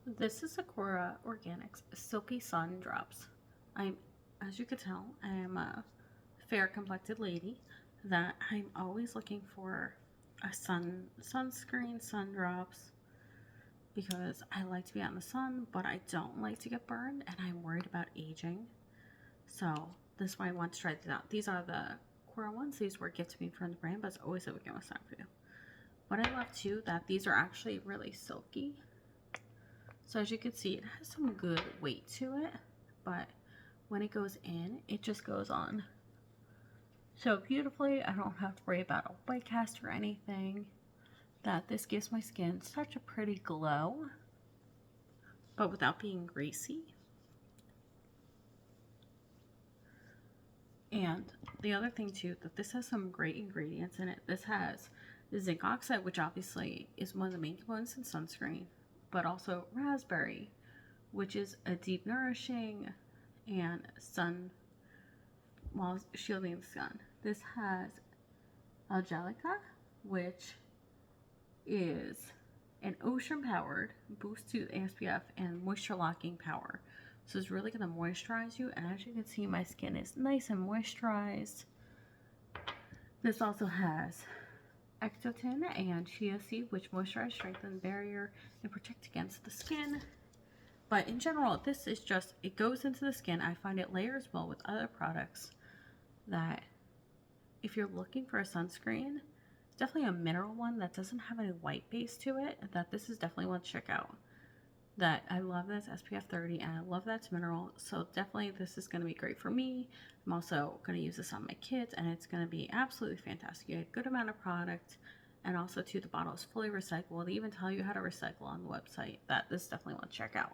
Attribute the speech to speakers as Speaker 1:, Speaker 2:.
Speaker 1: This is a KORA Organics Silky Sun Drops. As you can tell, I am a fair complected lady that I'm always looking for a sunscreen, sun drops, because I like to be out in the sun, but I don't like to get burned and I'm worried about aging. So this is why I want to try these out. These are the KORA ones. These were gifted to me from the brand, but it's always a weekend with time for you. But I love too that these are actually really silky. So as you can see, it has some good weight to it, but when it goes in, it just goes on so beautifully. I don't have to worry about a white cast or anything. That this gives my skin such a pretty glow, but without being greasy. And the other thing too, that this has some great ingredients in it. This has zinc oxide, which obviously is one of the main components in sunscreen, but also raspberry, which is a deep nourishing and sun while shielding the sun. This has Angelica, which is an ocean powered boost to SPF and moisture locking power. So it's really going to moisturize you, and as you can see, my skin is nice and moisturized. This also has ectotin and chia seed, which moisturize, strengthen barrier, and protect against the skin. But in general, this is just, it goes into the skin. I find it layers well with other products that if you're looking for a sunscreen, it's definitely a mineral one that doesn't have any white base to it, that this is definitely one to check out. That I love this SPF 30 and I love that it's mineral, so definitely this is going to be great for me. I'm also going to use this on my kids and it's going to be absolutely fantastic. You get a good amount of product, and also too, the bottle is fully recyclable. They even tell you how to recycle on the website. That this is definitely one to check out.